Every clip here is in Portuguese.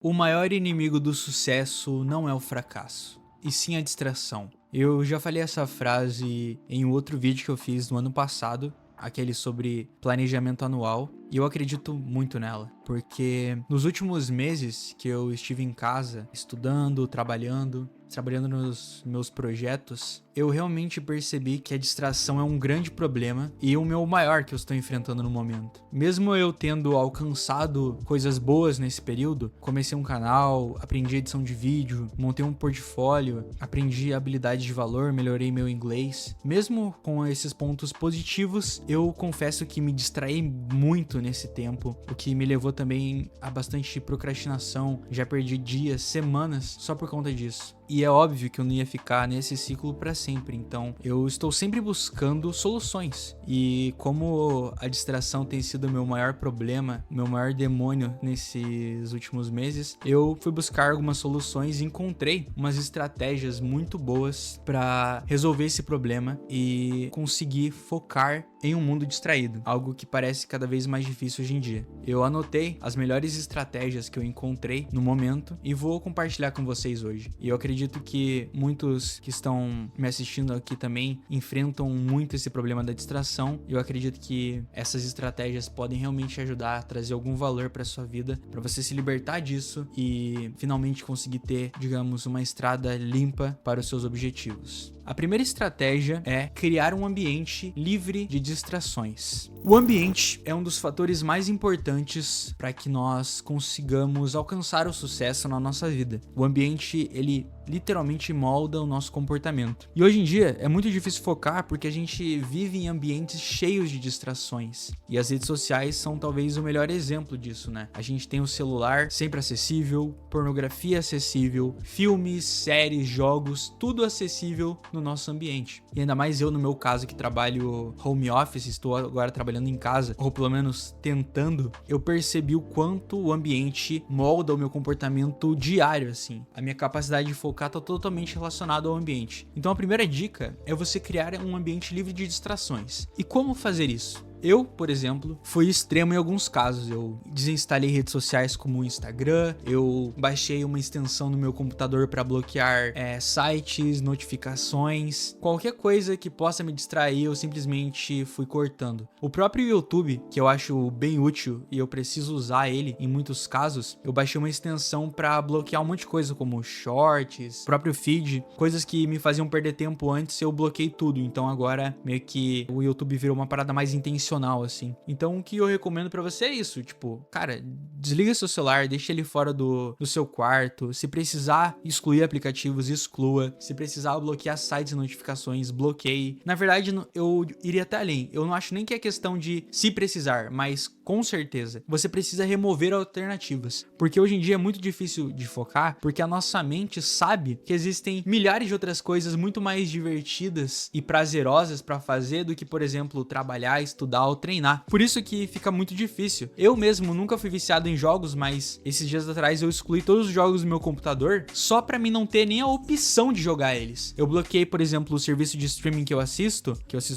O maior inimigo do sucesso não é o fracasso, e sim a distração. Eu já falei essa frase em um outro vídeo que eu fiz no ano passado, aquele sobre planejamento anual, e eu acredito muito nela, porque nos últimos meses que eu estive em casa, estudando, trabalhando nos meus projetos, eu realmente percebi que a distração é um grande problema e o meu maior que eu estou enfrentando no momento. Mesmo eu tendo alcançado coisas boas nesse período, comecei um canal, aprendi edição de vídeo, montei um portfólio, aprendi habilidades de valor, melhorei meu inglês. Mesmo com esses pontos positivos, eu confesso que me distraí muito nesse tempo, o que me levou também a bastante procrastinação. Já perdi dias, semanas só por conta disso. E é óbvio que eu não ia ficar nesse ciclo para sempre, então eu estou sempre buscando soluções. E como a distração tem sido o meu maior problema, o meu maior demônio nesses últimos meses, eu fui buscar algumas soluções e encontrei umas estratégias muito boas para resolver esse problema e conseguir focar em um mundo distraído, algo que parece cada vez mais difícil hoje em dia. Eu anotei as melhores estratégias que eu encontrei no momento e vou compartilhar com vocês hoje. E eu acredito que muitos que estão me assistindo aqui também enfrentam muito esse problema da distração. Eu acredito que essas estratégias podem realmente ajudar a trazer algum valor para sua vida, para você se libertar disso e finalmente conseguir ter, digamos, uma estrada limpa para os seus objetivos. A primeira estratégia é criar um ambiente livre de distrações. O ambiente é um dos fatores mais importantes para que nós consigamos alcançar o sucesso na nossa vida. O ambiente, ele literalmente molda o nosso comportamento. E hoje em dia é muito difícil focar porque a gente vive em ambientes cheios de distrações. E as redes sociais são talvez o melhor exemplo disso, né? A gente tem o celular sempre acessível, pornografia acessível, filmes, séries, jogos, tudo acessível no nosso ambiente. E ainda mais eu, no meu caso, que trabalho home office, estou agora trabalhando em casa, ou pelo menos tentando, eu percebi o quanto o ambiente molda o meu comportamento diário, assim. A minha capacidade de focar está totalmente relacionada ao ambiente. Então a primeira dica é você criar um ambiente livre de distrações. E como fazer isso? Eu, por exemplo, fui extremo em alguns casos. Eu desinstalei redes sociais como o Instagram, eu baixei uma extensão no meu computador para bloquear sites, notificações, qualquer coisa que possa me distrair, eu simplesmente fui cortando. O próprio YouTube, que eu acho bem útil e eu preciso usar ele em muitos casos, eu baixei uma extensão para bloquear um monte de coisa como shorts, próprio feed, coisas que me faziam perder tempo antes, eu bloqueei tudo. Então agora meio que o YouTube virou uma parada mais intencional, assim. Então o que eu recomendo pra você é isso, tipo, cara, desliga seu celular, deixa ele fora do seu quarto. Se precisar excluir aplicativos, exclua. Se precisar bloquear sites e notificações, bloqueie. Na verdade, eu iria até além. Eu não acho nem que é questão de se precisar, mas com certeza você precisa remover alternativas, porque hoje em dia é muito difícil de focar, porque a nossa mente sabe que existem milhares de outras coisas muito mais divertidas e prazerosas pra fazer do que, por exemplo, trabalhar, estudar ou treinar. Por isso que fica muito difícil. Eu mesmo nunca fui viciado em jogos, mas esses dias atrás eu excluí todos os jogos do meu computador só pra mim não ter nem a opção de jogar eles. Eu bloqueei, por exemplo, o serviço de streaming que eu assisto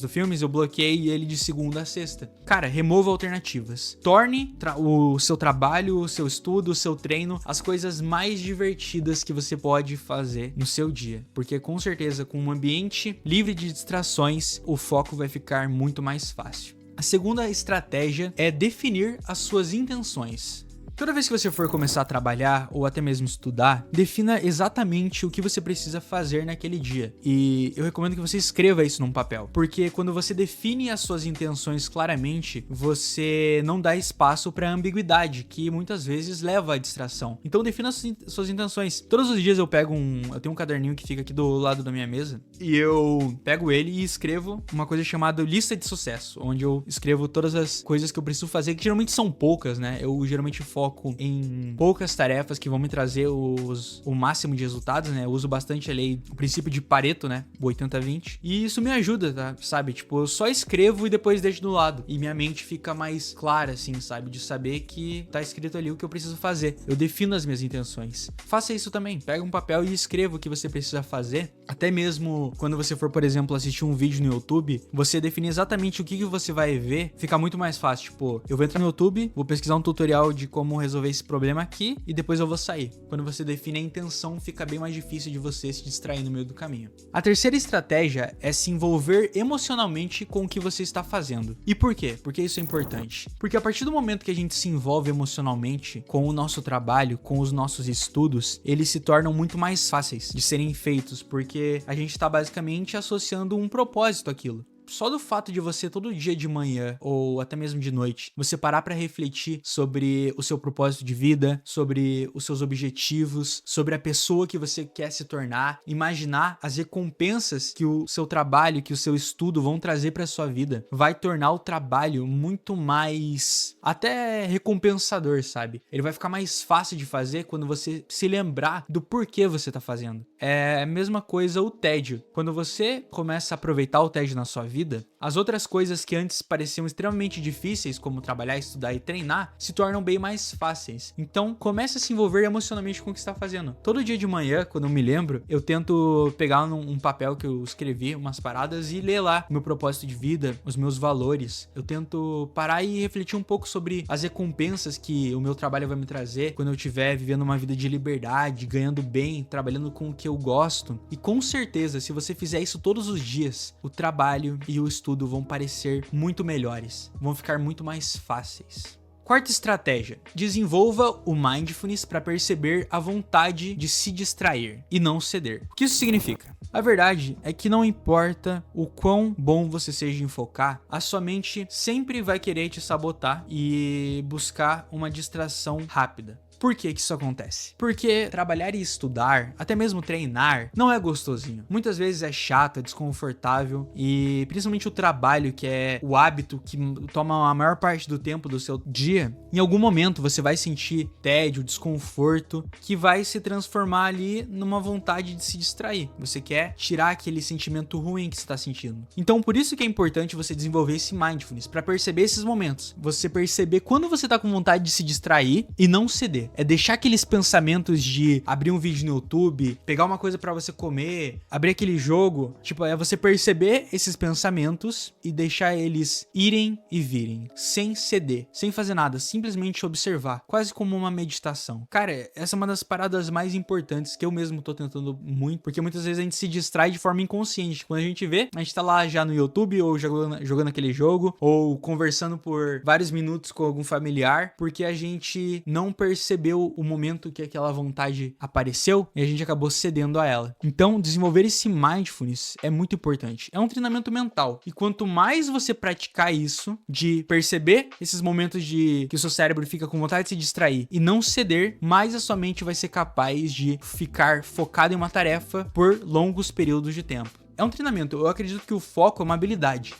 filmes, eu bloqueei ele de segunda a sexta. Cara, remova alternativas. Torne o seu trabalho, o seu estudo, o seu treino, as coisas mais divertidas que você pode fazer no seu dia. Porque com certeza, com um ambiente livre de distrações, o foco vai ficar muito mais fácil. A segunda estratégia é definir as suas intenções. Toda vez que você for começar a trabalhar ou até mesmo estudar, defina exatamente o que você precisa fazer naquele dia. E eu recomendo que você escreva isso num papel, porque quando você define as suas intenções claramente, você não dá espaço para ambiguidade, que muitas vezes leva à distração. Então defina as suas intenções. Todos os dias eu tenho um caderninho que fica aqui do lado da minha mesa, e eu pego ele e escrevo uma coisa chamada lista de sucesso, onde eu escrevo todas as coisas que eu preciso fazer, que geralmente são poucas, né? Eu geralmente foco em poucas tarefas que vão me trazer o máximo de resultados, né? Eu uso bastante a lei, o princípio de Pareto, né? O 80-20. E isso me ajuda, tá? Sabe? Tipo, eu só escrevo e depois deixo do lado. E minha mente fica mais clara, assim, sabe? De saber que tá escrito ali o que eu preciso fazer. Eu defino as minhas intenções. Faça isso também. Pega um papel e escreva o que você precisa fazer. Até mesmo quando você for, por exemplo, assistir um vídeo no YouTube, você definir exatamente o que você vai ver, fica muito mais fácil. Tipo, eu vou entrar no YouTube, vou pesquisar um tutorial de como vamos resolver esse problema aqui e depois eu vou sair. Quando você define a intenção, fica bem mais difícil de você se distrair no meio do caminho. A terceira estratégia é se envolver emocionalmente com o que você está fazendo. E por quê? Porque isso é importante. Porque a partir do momento que a gente se envolve emocionalmente com o nosso trabalho, com os nossos estudos, eles se tornam muito mais fáceis de serem feitos, porque a gente está basicamente associando um propósito àquilo. Só do fato de você todo dia de manhã ou até mesmo de noite, você parar para refletir sobre o seu propósito de vida, sobre os seus objetivos, sobre a pessoa que você quer se tornar, imaginar as recompensas que o seu trabalho, que o seu estudo vão trazer para sua vida, vai tornar o trabalho muito mais até recompensador, sabe? Ele vai ficar mais fácil de fazer quando você se lembrar do porquê você tá fazendo. É a mesma coisa o tédio. Quando você começa a aproveitar o tédio na sua vida, as outras coisas que antes pareciam extremamente difíceis, como trabalhar, estudar e treinar, se tornam bem mais fáceis. Então, comece a se envolver emocionalmente com o que está fazendo. Todo dia de manhã, quando eu me lembro, eu tento pegar um papel que eu escrevi, umas paradas, e ler lá o meu propósito de vida, os meus valores. Eu tento parar e refletir um pouco sobre as recompensas que o meu trabalho vai me trazer quando eu estiver vivendo uma vida de liberdade, ganhando bem, trabalhando com o que eu gosto. E com certeza, se você fizer isso todos os dias, o trabalho e o estudo vão parecer muito melhores, vão ficar muito mais fáceis. Quarta estratégia: desenvolva o mindfulness para perceber a vontade de se distrair e não ceder. O que isso significa? A verdade é que não importa o quão bom você seja em focar, a sua mente sempre vai querer te sabotar e buscar uma distração rápida. Por que que isso acontece? Porque trabalhar e estudar, até mesmo treinar, não é gostosinho. Muitas vezes é chato, é desconfortável e principalmente o trabalho, que é o hábito que toma a maior parte do tempo do seu dia, em algum momento você vai sentir tédio, desconforto, que vai se transformar ali numa vontade de se distrair. Você quer tirar aquele sentimento ruim que você está sentindo. Então por isso que é importante você desenvolver esse mindfulness, para perceber esses momentos. Você perceber quando você tá com vontade de se distrair e não ceder. É deixar aqueles pensamentos de abrir um vídeo no YouTube, pegar uma coisa pra você comer, abrir aquele jogo. Tipo, é você perceber esses pensamentos e deixar eles irem e virem, sem ceder, sem fazer nada, simplesmente observar, quase como uma meditação. Cara, essa é uma das paradas mais importantes que eu mesmo tô tentando muito, porque muitas vezes a gente se distrai de forma inconsciente. Quando a gente vê, a gente tá lá já no YouTube, ou jogando aquele jogo, ou conversando por vários minutos com algum familiar, porque a gente não percebeu o momento que aquela vontade apareceu e a gente acabou cedendo a ela. Então, desenvolver esse mindfulness é muito importante. É um treinamento mental. E quanto mais você praticar isso, de perceber esses momentos de que o seu cérebro fica com vontade de se distrair e não ceder, mais a sua mente vai ser capaz de ficar focada em uma tarefa por longos períodos de tempo. É um treinamento. Eu acredito que o foco é uma habilidade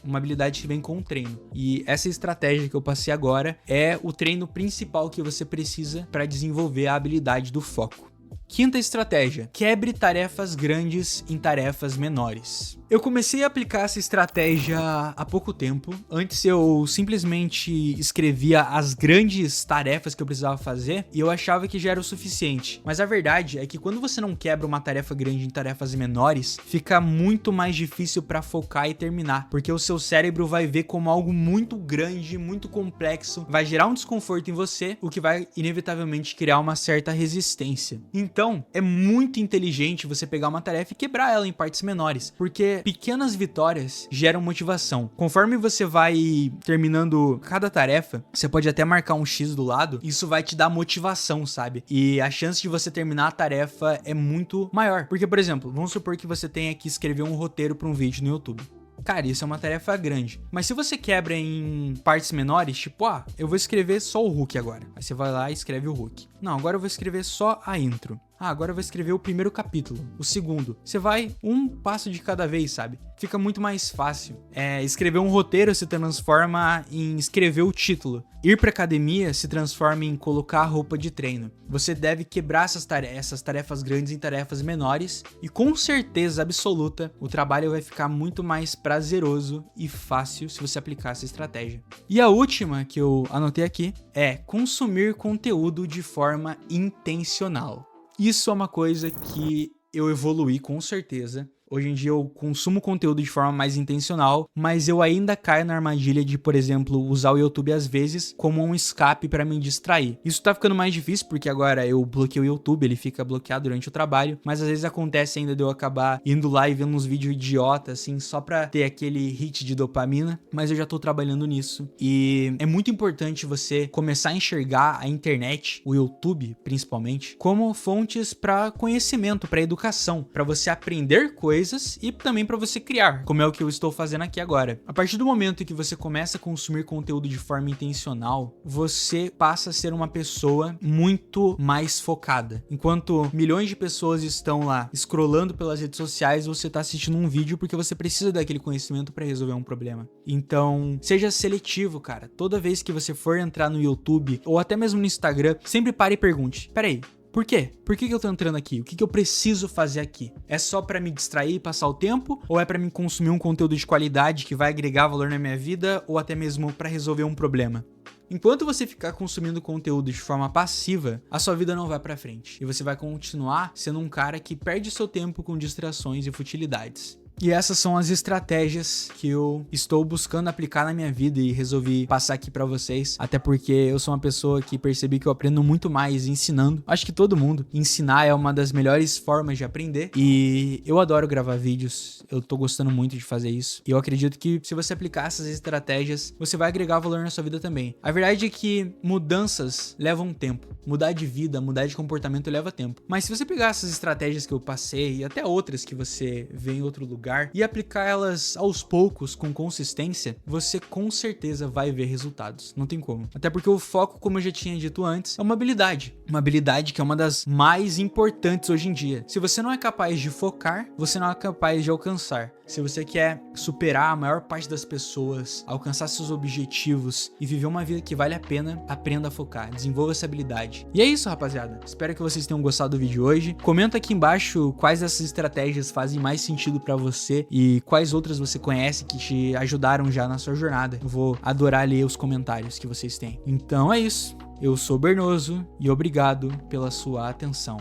que vem com o treino. E essa estratégia que eu passei agora é o treino principal que você precisa para desenvolver a habilidade do foco. Quinta estratégia: quebre tarefas grandes em tarefas menores. Eu comecei a aplicar essa estratégia há pouco tempo. Antes eu simplesmente escrevia as grandes tarefas que eu precisava fazer e eu achava que já era o suficiente. Mas a verdade é que quando você não quebra uma tarefa grande em tarefas menores, fica muito mais difícil para focar e terminar, porque o seu cérebro vai ver como algo muito grande, muito complexo, vai gerar um desconforto em você, o que vai inevitavelmente criar uma certa resistência. Então, é muito inteligente você pegar uma tarefa e quebrar ela em partes menores, porque pequenas vitórias geram motivação. Conforme você vai terminando cada tarefa, você pode até marcar um X do lado, isso vai te dar motivação, sabe? E a chance de você terminar a tarefa é muito maior. Porque, por exemplo, vamos supor que você tenha que escrever um roteiro para um vídeo no YouTube. Cara, isso é uma tarefa grande. Mas se você quebra em partes menores, tipo, eu vou escrever só o hook agora. Aí você vai lá e escreve o hook. Não, agora eu vou escrever só a intro. Agora eu vou escrever o primeiro capítulo, o segundo. Você vai um passo de cada vez, sabe? Fica muito mais fácil. Escrever um roteiro se transforma em escrever o título. Ir pra academia se transforma em colocar a roupa de treino. Você deve quebrar essas tarefas grandes em tarefas menores e com certeza absoluta o trabalho vai ficar muito mais prazeroso e fácil se você aplicar essa estratégia. E a última que eu anotei aqui é consumir conteúdo de forma intencional. Isso é uma coisa que eu evoluí com certeza. Hoje em dia eu consumo conteúdo de forma mais intencional, mas eu ainda caio na armadilha de, por exemplo, usar o YouTube às vezes como um escape pra me distrair. Isso tá ficando mais difícil porque agora eu bloqueio o YouTube, ele fica bloqueado durante o trabalho, mas às vezes acontece ainda de eu acabar indo lá e vendo uns vídeos idiota, assim, só pra ter aquele hit de dopamina, mas eu já tô trabalhando nisso. E é muito importante você começar a enxergar a internet, o YouTube principalmente, como fontes pra conhecimento, pra educação, pra você aprender coisas e também pra você criar, como é o que eu estou fazendo aqui agora. A partir do momento em que você começa a consumir conteúdo de forma intencional, você passa a ser uma pessoa muito mais focada. Enquanto milhões de pessoas estão lá scrollando pelas redes sociais, você tá assistindo um vídeo porque você precisa daquele conhecimento pra resolver um problema. Então, seja seletivo, cara. Toda vez que você for entrar no YouTube ou até mesmo no Instagram, sempre pare e pergunte: peraí, por quê? Por que eu tô entrando aqui? O que eu preciso fazer aqui? É só pra me distrair e passar o tempo? Ou é pra me consumir um conteúdo de qualidade que vai agregar valor na minha vida? Ou até mesmo pra resolver um problema? Enquanto você ficar consumindo conteúdo de forma passiva, a sua vida não vai pra frente. E você vai continuar sendo um cara que perde seu tempo com distrações e futilidades. E essas são as estratégias que eu estou buscando aplicar na minha vida e resolvi passar aqui pra vocês. Até porque eu sou uma pessoa que percebi que eu aprendo muito mais ensinando. Acho que todo mundo. Ensinar é uma das melhores formas de aprender. E eu adoro gravar vídeos. Eu tô gostando muito de fazer isso. E eu acredito que se você aplicar essas estratégias, você vai agregar valor na sua vida também. A verdade é que mudanças levam tempo. Mudar de vida, mudar de comportamento leva tempo. Mas se você pegar essas estratégias que eu passei e até outras que você vê em outro lugar e aplicar elas aos poucos com consistência, você com certeza vai ver resultados. Não tem como. Até porque o foco, como eu já tinha dito antes, é uma habilidade. Uma habilidade que é uma das mais importantes hoje em dia. Se você não é capaz de focar, você não é capaz de alcançar. Se você quer superar a maior parte das pessoas, alcançar seus objetivos e viver uma vida que vale a pena, aprenda a focar, desenvolva essa habilidade. E é isso, rapaziada. Espero que vocês tenham gostado do vídeo hoje. Comenta aqui embaixo quais dessas estratégias fazem mais sentido pra você e quais outras você conhece que te ajudaram já na sua jornada. Eu vou adorar ler os comentários que vocês têm. Então é isso. Eu sou o Bernoso e obrigado pela sua atenção.